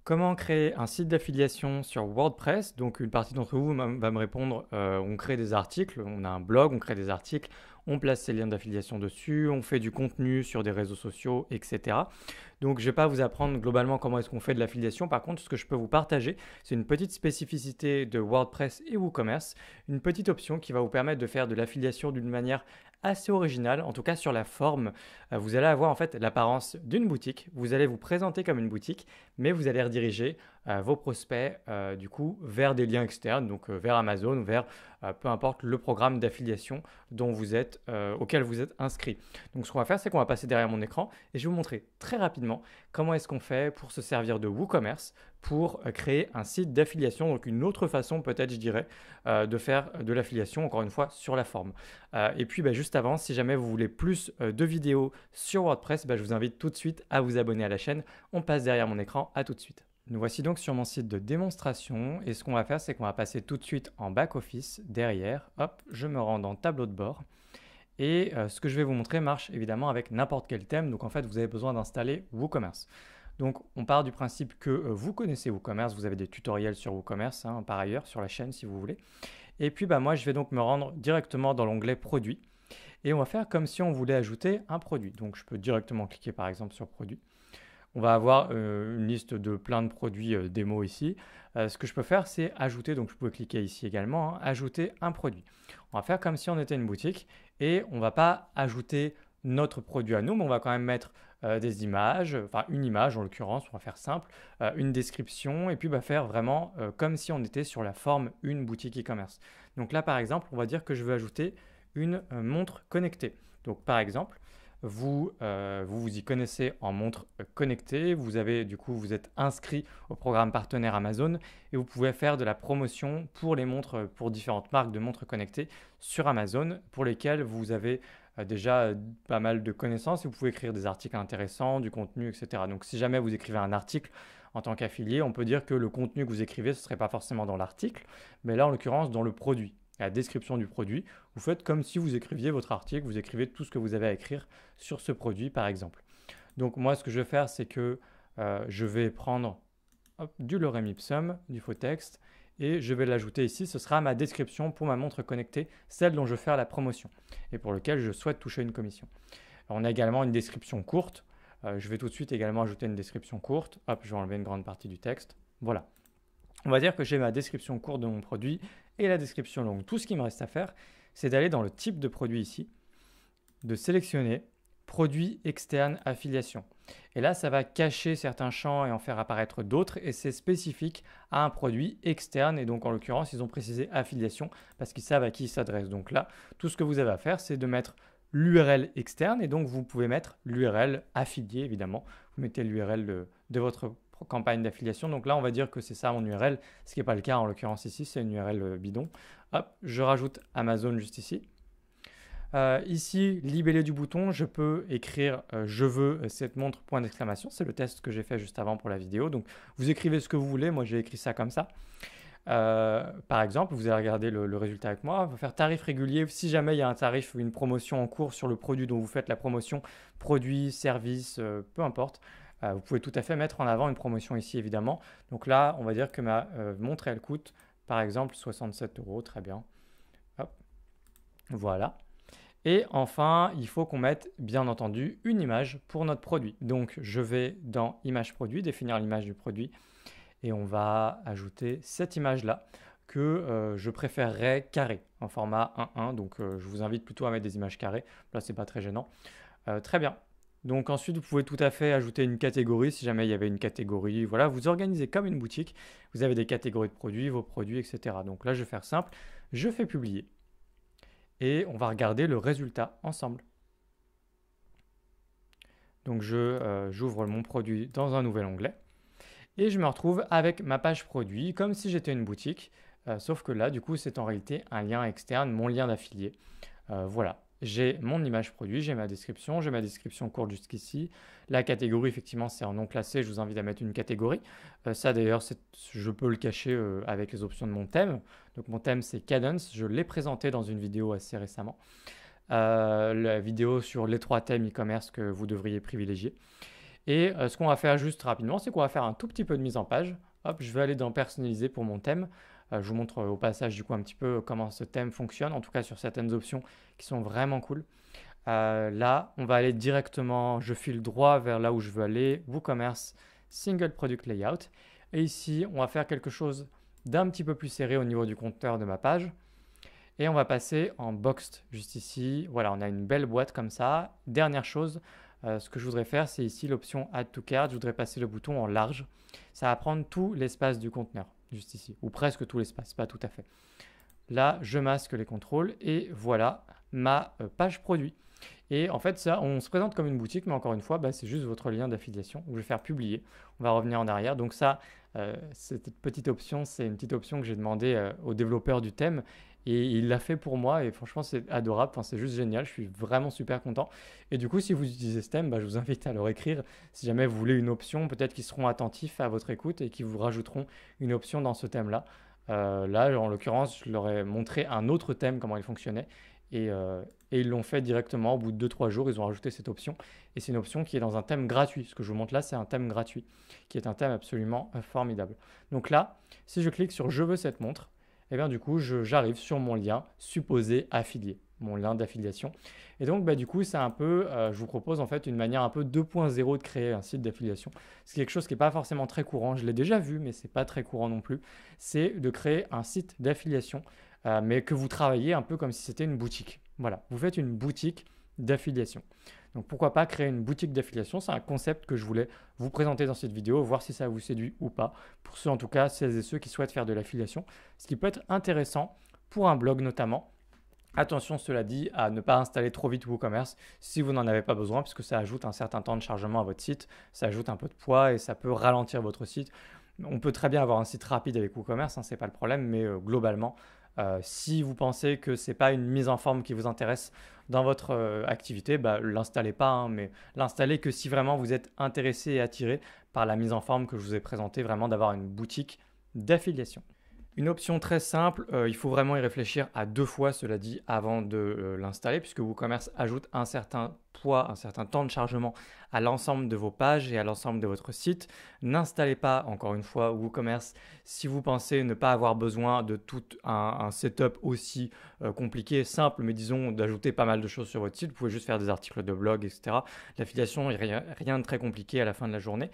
Comment créer un site d'affiliation sur WordPress? Donc une partie d'entre vous va me répondre, on crée des articles, on a un blog, on crée des articles, on place ses liens d'affiliation dessus, on fait du contenu sur des réseaux sociaux, etc. Donc je ne vais pas vous apprendre globalement comment est-ce qu'on fait de l'affiliation. Par contre, ce que je peux vous partager, c'est une petite spécificité de WordPress et WooCommerce, une petite option qui va vous permettre de faire de l'affiliation d'une manière assez originale, en tout cas sur la forme. Vous allez avoir en fait l'apparence d'une boutique, vous allez vous présenter comme une boutique, mais vous allez rediriger vos prospects du coup vers des liens externes, donc vers Amazon ou vers peu importe le programme d'affiliation auquel vous êtes inscrit. Donc ce qu'on va faire, c'est qu'on va passer derrière mon écran et je vais vous montrer très rapidement comment est-ce qu'on fait pour se servir de WooCommerce pour créer un site d'affiliation, donc une autre façon peut-être je dirais de faire de l'affiliation encore une fois sur la forme. Et puis juste avant, si jamais vous voulez plus de vidéos sur WordPress, je vous invite tout de suite à vous abonner à la chaîne. On passe derrière mon écran, à tout de suite. Nous voici donc sur mon site de démonstration et ce qu'on va faire, c'est qu'on va passer tout de suite en back-office. Derrière, hop, je me rends dans tableau de bord et ce que je vais vous montrer marche évidemment avec n'importe quel thème. Donc en fait, vous avez besoin d'installer WooCommerce. Donc on part du principe que vous connaissez WooCommerce, vous avez des tutoriels sur WooCommerce par ailleurs sur la chaîne si vous voulez. Et puis moi, je vais donc me rendre directement dans l'onglet produits et on va faire comme si on voulait ajouter un produit. Donc je peux directement cliquer par exemple sur produit. On va avoir une liste de plein de produits démo ici. Ce que je peux faire, c'est ajouter, donc je peux cliquer ici également, ajouter un produit. On va faire comme si on était une boutique et on ne va pas ajouter notre produit à nous, mais on va quand même mettre des images, enfin une image en l'occurrence, on va faire simple, une description et puis faire vraiment comme si on était sur la forme une boutique e-commerce. Donc là par exemple, on va dire que je veux ajouter une montre connectée. Donc par exemple, vous y connaissez en montre connectée, vous êtes inscrit au programme partenaire Amazon et vous pouvez faire de la promotion pour les montres, pour différentes marques de montres connectées sur Amazon pour lesquelles vous avez déjà pas mal de connaissances et vous pouvez écrire des articles intéressants, du contenu, etc. Donc si jamais vous écrivez un article en tant qu'affilié, on peut dire que le contenu que vous écrivez, ce ne serait pas forcément dans l'article, mais là en l'occurrence dans le produit, la description du produit. Vous faites comme si vous écriviez votre article, vous écrivez tout ce que vous avez à écrire sur ce produit par exemple. Donc moi ce que je vais faire c'est que je vais prendre du lorem ipsum, du faux texte et je vais l'ajouter ici. Ce sera ma description pour ma montre connectée, celle dont je veux faire la promotion et pour laquelle je souhaite toucher une commission. Alors, on a également une description courte. Je vais tout de suite également ajouter une description courte. Hop, je vais enlever une grande partie du texte. Voilà. On va dire que j'ai ma description courte de mon produit et la description longue. Tout ce qui me reste à faire, c'est d'aller dans le type de produit ici, de sélectionner produit externe affiliation. Et là, ça va cacher certains champs et en faire apparaître d'autres et c'est spécifique à un produit externe et donc en l'occurrence, ils ont précisé affiliation parce qu'ils savent à qui ils s'adressent. Donc là, tout ce que vous avez à faire, c'est de mettre l'URL externe et donc vous pouvez mettre l'URL affilié évidemment. Vous mettez l'URL de votre campagne d'affiliation. Donc là, on va dire que c'est ça mon URL, ce qui n'est pas le cas en l'occurrence ici, c'est une URL bidon. Hop, je rajoute Amazon juste ici. Ici, libellé du bouton, je peux écrire je veux cette montre point d'exclamation. C'est le test que j'ai fait juste avant pour la vidéo. Donc, vous écrivez ce que vous voulez. Moi, j'ai écrit ça comme ça. Par exemple, vous allez regarder le résultat avec moi. On va faire tarif régulier. Si jamais il y a un tarif ou une promotion en cours sur le produit dont vous faites la promotion, produit, service, peu importe, vous pouvez tout à fait mettre en avant une promotion ici, évidemment. Donc là, on va dire que ma montre, elle coûte, par exemple, 67 €. Très bien. Hop. Voilà. Et enfin, il faut qu'on mette, bien entendu, une image pour notre produit. Donc, je vais dans Image produit, définir l'image du produit. Et on va ajouter cette image-là que je préférerais carrée, en format 1:1. Donc, je vous invite plutôt à mettre des images carrées. Là, ce n'est pas très gênant. Très bien. Donc ensuite, vous pouvez tout à fait ajouter une catégorie si jamais il y avait une catégorie. Voilà, vous organisez comme une boutique. Vous avez des catégories de produits, vos produits, etc. Donc là, je vais faire simple. Je fais publier. Et on va regarder le résultat ensemble. Donc j'ouvre mon produit dans un nouvel onglet. Et je me retrouve avec ma page produit comme si j'étais une boutique. Sauf que là, du coup, c'est en réalité un lien externe, mon lien d'affilié. Voilà. J'ai mon image produit, j'ai ma description courte jusqu'ici. La catégorie, effectivement, c'est en non classé. Je vous invite à mettre une catégorie. Ça, d'ailleurs, je peux le cacher avec les options de mon thème. Donc, mon thème, c'est Kadence. Je l'ai présenté dans une vidéo assez récemment. La vidéo sur les 3 thèmes e-commerce que vous devriez privilégier. Et ce qu'on va faire juste rapidement, c'est qu'on va faire un tout petit peu de mise en page. Hop, je vais aller dans personnaliser pour mon thème. Je vous montre au passage du coup un petit peu comment ce thème fonctionne, en tout cas sur certaines options qui sont vraiment cool. Là, on va aller directement, je file droit vers là où je veux aller, WooCommerce, Single Product Layout. Et ici, on va faire quelque chose d'un petit peu plus serré au niveau du compteur de ma page. Et on va passer en boxed juste ici. Voilà, on a une belle boîte comme ça. Dernière chose, ce que je voudrais faire, c'est ici l'option Add to Cart. Je voudrais passer le bouton en large. Ça va prendre tout l'espace du conteneur, juste ici, ou presque tout l'espace, pas tout à fait. Là, je masque les contrôles et voilà ma page produit. Et en fait, ça, on se présente comme une boutique, mais encore une fois, c'est juste votre lien d'affiliation. Je vais faire publier. On va revenir en arrière. Donc ça, cette petite option, c'est une petite option que j'ai demandé au développeur du thème. Et il l'a fait pour moi et franchement c'est adorable, enfin, c'est juste génial, je suis vraiment super content. Et du coup si vous utilisez ce thème, je vous invite à leur écrire si jamais vous voulez une option, peut-être qu'ils seront attentifs à votre écoute et qu'ils vous rajouteront une option dans ce thème-là. Là en l'occurrence je leur ai montré un autre thème, comment il fonctionnait et ils l'ont fait directement au bout de 2-3 jours, ils ont rajouté cette option et c'est une option qui est dans un thème gratuit. Ce que je vous montre là c'est un thème gratuit qui est un thème absolument formidable. Donc là si je clique sur je veux cette montre, et bien du coup j'arrive sur mon lien supposé affilié, mon lien d'affiliation. Et donc du coup c'est un peu, je vous propose en fait une manière un peu 2.0 de créer un site d'affiliation. C'est quelque chose qui n'est pas forcément très courant, je l'ai déjà vu mais c'est pas très courant non plus. C'est de créer un site d'affiliation mais que vous travaillez un peu comme si c'était une boutique. Voilà, vous faites une boutique d'affiliation. Donc pourquoi pas créer une boutique d'affiliation, c'est un concept que je voulais vous présenter dans cette vidéo, voir si ça vous séduit ou pas, pour ceux en tout cas, celles et ceux qui souhaitent faire de l'affiliation, ce qui peut être intéressant pour un blog notamment. Attention, cela dit, à ne pas installer trop vite WooCommerce si vous n'en avez pas besoin, puisque ça ajoute un certain temps de chargement à votre site, ça ajoute un peu de poids et ça peut ralentir votre site. On peut très bien avoir un site rapide avec WooCommerce, ce n'est pas le problème, mais globalement, si vous pensez que ce n'est pas une mise en forme qui vous intéresse dans votre activité, l'installez pas, hein, mais l'installez que si vraiment vous êtes intéressé et attiré par la mise en forme que je vous ai présentée, vraiment d'avoir une boutique d'affiliation. Une option très simple, il faut vraiment y réfléchir à 2 fois, cela dit, avant de l'installer, puisque WooCommerce ajoute un certain poids, un certain temps de chargement à l'ensemble de vos pages et à l'ensemble de votre site. N'installez pas, encore une fois, WooCommerce si vous pensez ne pas avoir besoin de tout un setup aussi compliqué, simple, mais disons d'ajouter pas mal de choses sur votre site. Vous pouvez juste faire des articles de blog, etc. L'affiliation, il n'y a rien de très compliqué à la fin de la journée.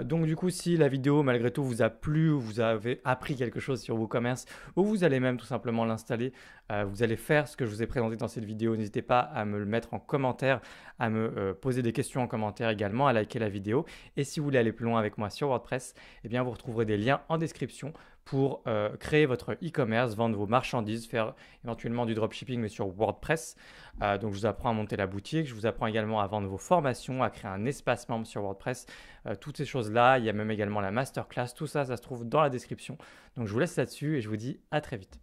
Donc du coup, si la vidéo malgré tout vous a plu, ou vous avez appris quelque chose sur WooCommerce, ou vous allez même tout simplement l'installer, vous allez faire ce que je vous ai présenté dans cette vidéo, n'hésitez pas à me le mettre en commentaire, à me poser des questions en commentaire également, à liker la vidéo. Et si vous voulez aller plus loin avec moi sur WordPress, eh bien vous retrouverez des liens en description pour créer votre e-commerce, vendre vos marchandises, faire éventuellement du dropshipping mais sur WordPress. Donc je vous apprends à monter la boutique, je vous apprends également à vendre vos formations, à créer un espace membre sur WordPress. Toutes ces choses-là, il y a même également la masterclass, tout ça, ça se trouve dans la description. Donc je vous laisse là-dessus et je vous dis à très vite.